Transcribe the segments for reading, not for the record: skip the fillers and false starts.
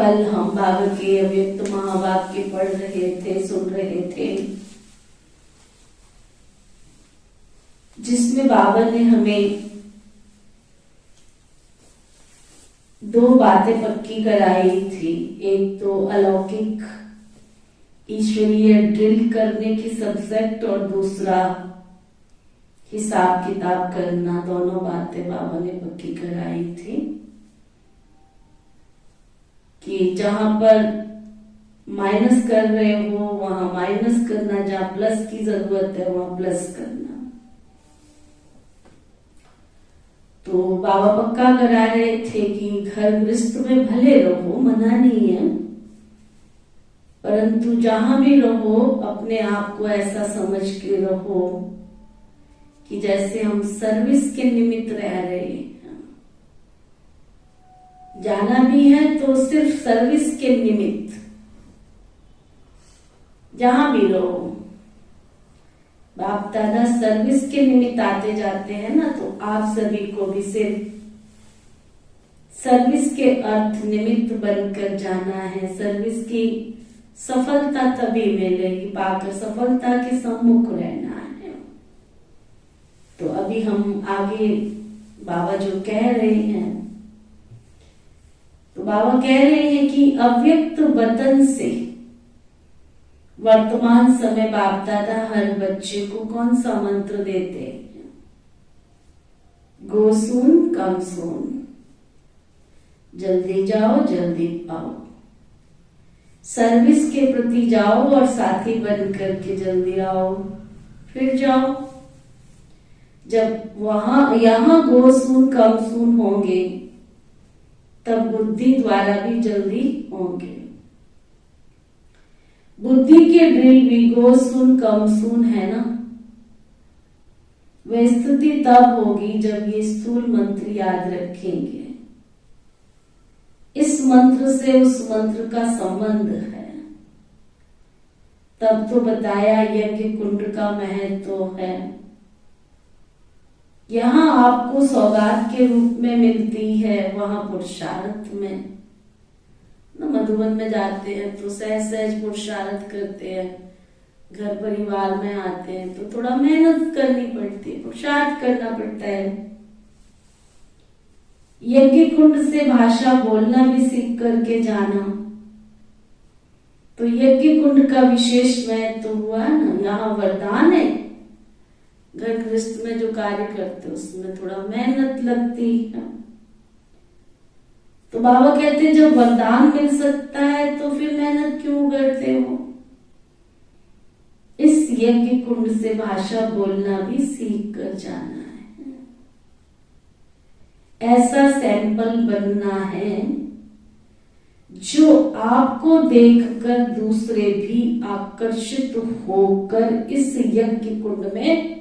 कल हम बाबा के अव्यक्त महावाक्य पढ़ रहे थे, सुन रहे थे, जिसमें बाबा ने हमें दो बातें पक्की कराई थी। एक तो अलौकिक ईश्वरीय ड्रिल करने की सब्जेक्ट और दूसरा हिसाब किताब करना। दोनों बातें बाबा ने पक्की कराई थी कि जहां पर माइनस कर रहे हो वहां माइनस करना, जहां प्लस की जरूरत है वहां प्लस करना। तो बाबा पक्का करा रहे थे कि घर गृहस्थ में भले रहो, मना नहीं है, परंतु जहां भी रहो अपने आप को ऐसा समझ के रहो कि जैसे हम सर्विस के निमित्त रह रहे हैं। जाना भी है तो सिर्फ सर्विस के निमित्त, जहां भी रहो। बाप दादा सर्विस के निमित्त आते जाते हैं ना, तो आप सभी को भी सिर्फ सर्विस के अर्थ निमित्त बनकर जाना है। सर्विस की सफलता तभी मिलेगी, पाकर सफलता के सम्मुख रहना है। तो अभी हम आगे बाबा जो कह रहे हैं, तो बाबा कह रहे हैं कि अव्यक्त वतन से वर्तमान समय बाप दादा हर बच्चे को कौन सा मंत्र देते हैं? गो सून कम सून, जल्दी जाओ जल्दी पाओ। सर्विस के प्रति जाओ और साथी बन करके जल्दी आओ, फिर जाओ। जब यहां गो सून कम सून होंगे तब बुद्धि द्वारा भी जल्दी होंगे। बुद्धि के ड्रिल भी गो सुन कम सुन है ना। वह स्थिति तब होगी जब ये स्थूल मंत्र याद रखेंगे। इस मंत्र से उस मंत्र का संबंध है। तब तो बताया यज्ञ कुंड का महत्व है। यहां आपको सौगात के रूप में मिलती है, वहां पुरुषार्थ में। मधुबन में जाते हैं तो सहज सहज पुरुषार्थ करते हैं, घर परिवार में आते हैं तो थोड़ा मेहनत करनी पड़ती है, पुरुषार्थ करना पड़ता है। यज्ञ कुंड से भाषा बोलना भी सीख करके जाना, तो यज्ञ कुंड का विशेष महत्व तो हुआ ना। यहाँ वरदान है, घर गृहस्थ में जो कार्य करते उसमें थोड़ा मेहनत लगती है। तो बाबा कहते हैं जब वरदान मिल सकता है तो फिर मेहनत क्यों करते हो? इस यज्ञ कुंड से भाषा बोलना भी सीख कर जाना है। ऐसा सैंपल बनना है जो आपको देखकर दूसरे भी आकर्षित होकर इस यज्ञ कुंड में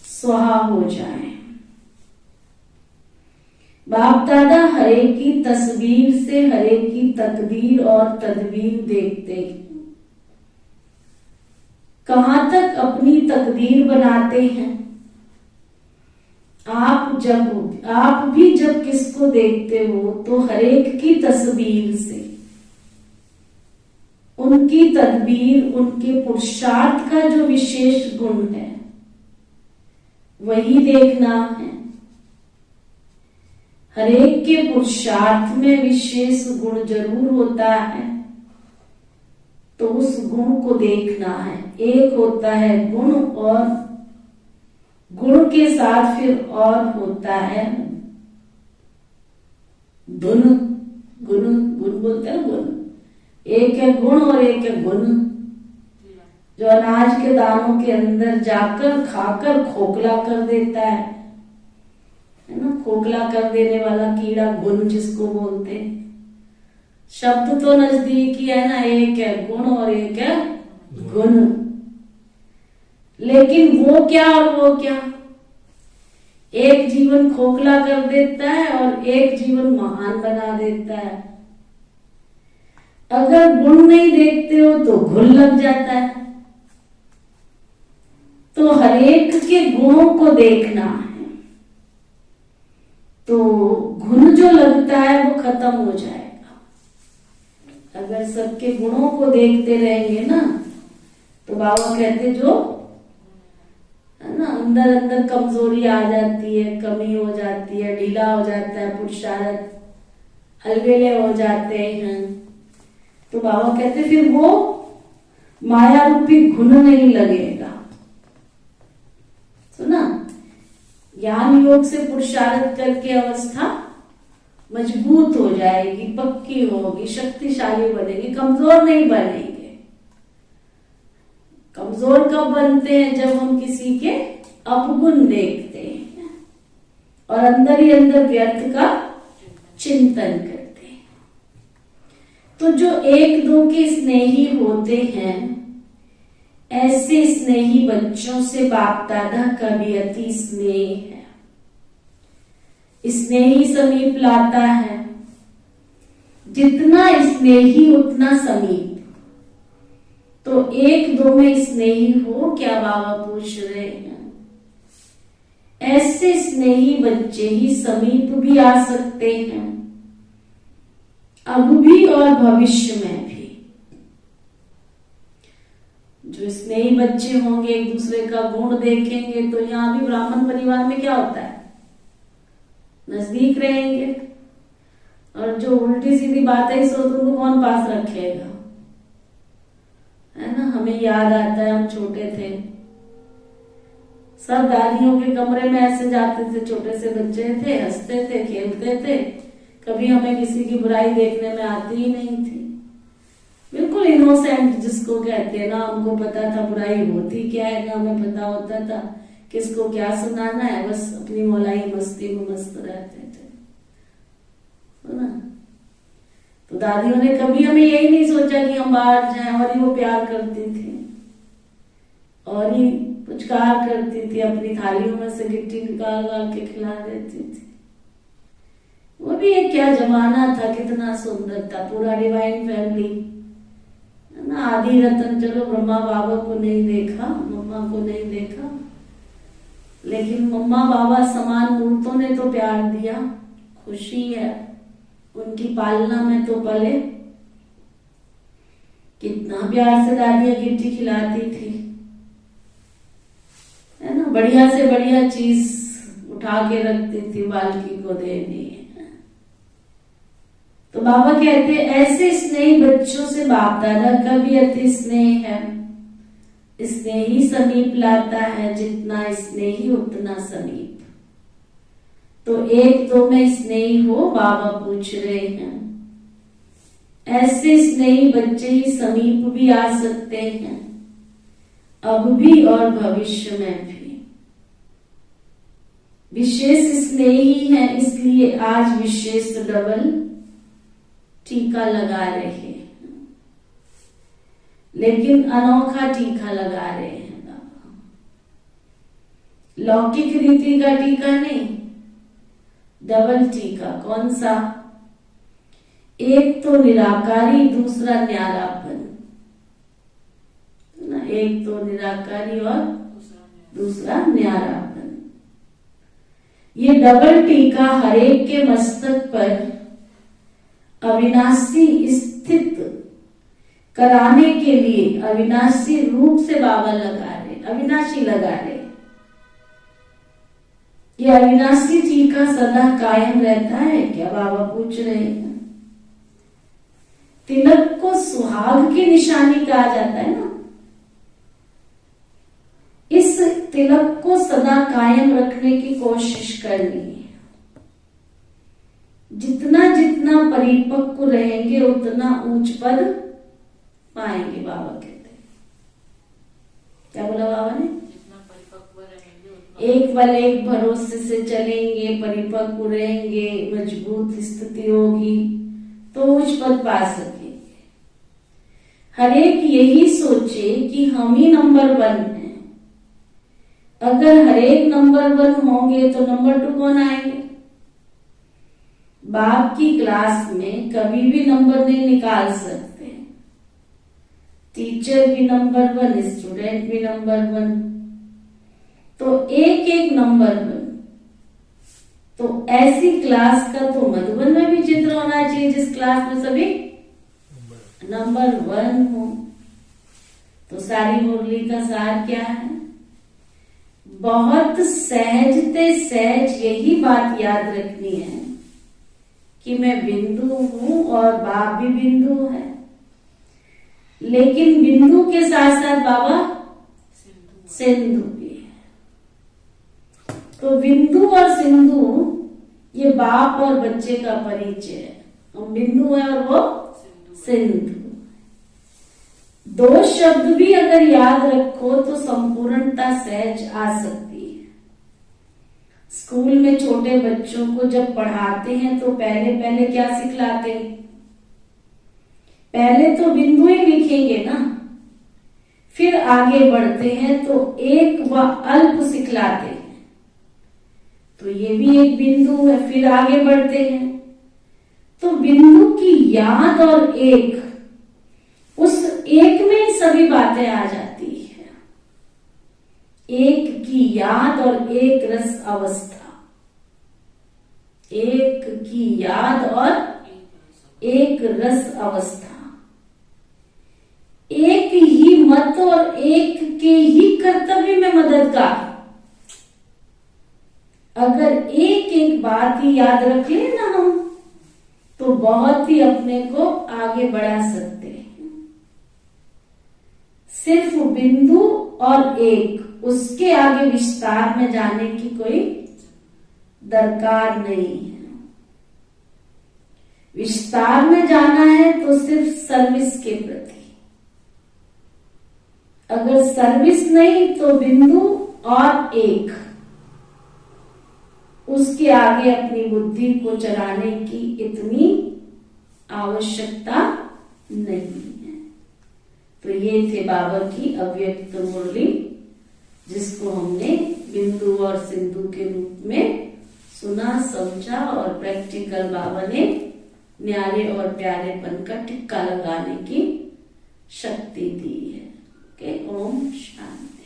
स्वाहा हो जाए। बाप दादा हरे की तस्वीर से हरे की तकदीर और तदबीर देखते हैं। कहां तक अपनी तकदीर बनाते हैं? आप भी जब किसको देखते हो तो हरेक की तस्वीर से, उनकी तदबीर, उनके पुरुषार्थ का जो विशेष गुण है वही देखना है। हरेक के पुरुषार्थ में विशेष गुण जरूर होता है, तो उस गुण को देखना है। एक होता है गुण, और गुण के साथ फिर और होता है धुन। गुण गुण बोलते हैं, गुण एक है गुण और एक है गुण। जो अनाज के दानों के अंदर जाकर खाकर खोखला कर देता है ना, खोखला कर देने वाला कीड़ा गुण जिसको बोलते हैं। शब्द तो नजदीक ही है ना, एक है गुण और एक है गुण। लेकिन वो क्या और वो क्या? एक जीवन खोखला कर देता है और एक जीवन महान बना देता है। अगर गुण नहीं देखते हो तो घुल लग जाता है। तो हरेक के गुणों को देखना है, तो घुन जो लगता है वो खत्म हो जाएगा। अगर सबके गुणों को देखते रहेंगे ना, तो बाबा कहते जो है ना अंदर अंदर कमजोरी आ जाती है, कमी हो जाती है, ढीला हो जाता है पुरुषार्थ, अलबेले हो जाते हैं, तो बाबा कहते फिर वो माया रूपी घुन नहीं लगेगा। सुना, ज्ञान योग से पुरुषार्थ करके अवस्था मजबूत हो जाएगी, पक्की होगी, शक्तिशाली बनेगी, कमजोर नहीं बनेंगे। कमजोर कब बनते हैं? जब हम किसी के अपगुण देखते हैं और अंदर ही अंदर व्यर्थ का चिंतन करते हैं। तो जो एक दो के स्नेही होते हैं, ऐसे स्नेही बच्चों से बाप दादा का भी अति स्नेह है। स्नेही समीप लाता है, जितना स्नेही उतना समीप। तो एक दो में स्नेही हो क्या, बाबा पूछ रहे हैं। ऐसे स्नेही बच्चे ही समीप भी आ सकते हैं, अब भी और भविष्य में भी। जो स्नेही बच्चे होंगे, एक दूसरे का गुण देखेंगे, तो यहाँ भी ब्राह्मण परिवार में क्या होता है, नजदीक रहेंगे। और जो उल्टी सीधी बातें सोच उनको कौन पास रखेगा, है ना। हमें याद आता है हम छोटे थे, सब दादियों के कमरे में ऐसे जाते थे, छोटे से बच्चे थे, हंसते थे, खेलते थे, कभी हमें किसी की बुराई देखने में आती ही नहीं थी। बिल्कुल इनोसेंट जिसको कहते हैं ना, हमको पता था बुराई होती क्या है, ना हमें पता होता था किसको क्या सुनाना है, बस अपनी मौलाई मस्ती में मस्त रहते थे, है ना। तो दादियों ने कभी हमें यही नहीं सोचा कि हम बाहर जाएं, और ही वो प्यार करती थी और ही पुचकार करती थी, अपनी थालियों में से गिट्टी निकाल के खिला देती थी। वो भी एक क्या जमाना था, कितना सुंदर था, पूरा डिवाइन फैमिली, है ना। आदि रतन, चलो ब्रह्मा बाबा को नहीं देखा, मम्मा को नहीं देखा, लेकिन मम्मा बाबा समान मूर्तों ने तो प्यार दिया, खुशी है उनकी पालना में तो पले। कितना प्यार से दादियां गिट्टी खिलाती थी, है ना। बढ़िया से बढ़िया चीज उठा के रखती थी बालकी को देनी। तो बाबा कहते ऐसे स्नेही बच्चों से बाप दादा का भी अति स्नेह है। स्नेही समीप लाता है, जितना स्नेही उतना समीप। तो एक दो में स्नेही हो, बाबा पूछ रहे हैं। ऐसे स्नेही बच्चे ही समीप भी आ सकते हैं, अब भी और भविष्य में भी। विशेष स्नेही है, इसलिए आज विशेष डबल टीका लगा रहे हैं, लेकिन अनोखा टीका लगा रहे हैं। लौकिक रीति का टीका नहीं, डबल टीका। कौन सा? एक तो निराकारी, दूसरा न्यारापन। एक तो निराकारी और दूसरा न्यारापन। ये डबल टीका हरेक के मस्तक पर अविनाशी स्थित कराने के लिए अविनाशी रूप से बाबा लगा रहे, अविनाशी लगा रहे। ये अविनाशी टीका सदा कायम रहता है क्या, बाबा पूछ रहे हैं। तिलक को सुहाग की निशानी कहा जाता है ना। इस तिलक को सदा कायम रखने की कोशिश करनी है। जितना जितना परिपक्व रहेंगे उतना ऊंच पद पाएंगे, बाबा कहते हैं। क्या बोला बाबा ने? जितना परिपक्व रहेंगे, एक बल एक भरोसे से चलेंगे, परिपक्व रहेंगे, मजबूत स्थिति होगी तो उच्च पद पा सकेंगे। हर एक यही सोचे कि हम ही नंबर 1 हैं। अगर हर एक नंबर 1 होंगे तो नंबर 2 कौन आएंगे? बाप की क्लास में कभी भी नंबर नहीं निकाल सकते। टीचर भी नंबर 1, स्टूडेंट भी नंबर 1, तो एक एक नंबर 1। तो ऐसी क्लास का तो मधुबन में भी चित्र होना चाहिए जिस क्लास में सभी नंबर 1 हो। तो सारी मुरली का सार क्या है? बहुत सहजते सहज यही बात याद रखनी है कि मैं बिंदु हूं और बाप भी बिंदु है, लेकिन बिंदु के साथ साथ बाबा सिंधु भी है। तो बिंदु और सिंधु ये बाप और बच्चे का परिचय है। हम बिंदु है और वो सिंधु। 2 शब्द भी अगर याद रखो तो संपूर्णता सहज आ सकती है। स्कूल में छोटे बच्चों को जब पढ़ाते हैं तो पहले पहले क्या सिखलाते हैं? पहले तो बिंदु ही लिखेंगे ना, फिर आगे बढ़ते हैं तो एक व अल्प सिखलाते हैं, तो ये भी एक बिंदु है। फिर आगे बढ़ते हैं तो बिंदु की याद और एक, उस एक में ही सभी बातें आ जाती है। एक की याद और एक रस अवस्था, एक की याद और एक रस अवस्था, एक ही मत और एक के ही कर्तव्य में मददगार। अगर एक एक बात ही याद रख ले ना हम, तो बहुत ही अपने को आगे बढ़ा सकते हैं। सिर्फ बिंदु और एक, उसके आगे विस्तार में जाने की कोई दरकार नहीं है। विस्तार में जाना है तो सिर्फ सर्विस के प्रति। अगर सर्विस नहीं तो बिंदु और एक, उसके आगे अपनी बुद्धि को चलाने की इतनी आवश्यकता नहीं है। तो ये थे बाबा की अव्यक्त मुरली, जिसको हमने बिंदु और सिंधु के रूप में सुना, समझा और प्रैक्टिकल बाबा ने न्यारे और प्यारेपन का टिक्का लगाने की शक्ति दी है। ओम शांति।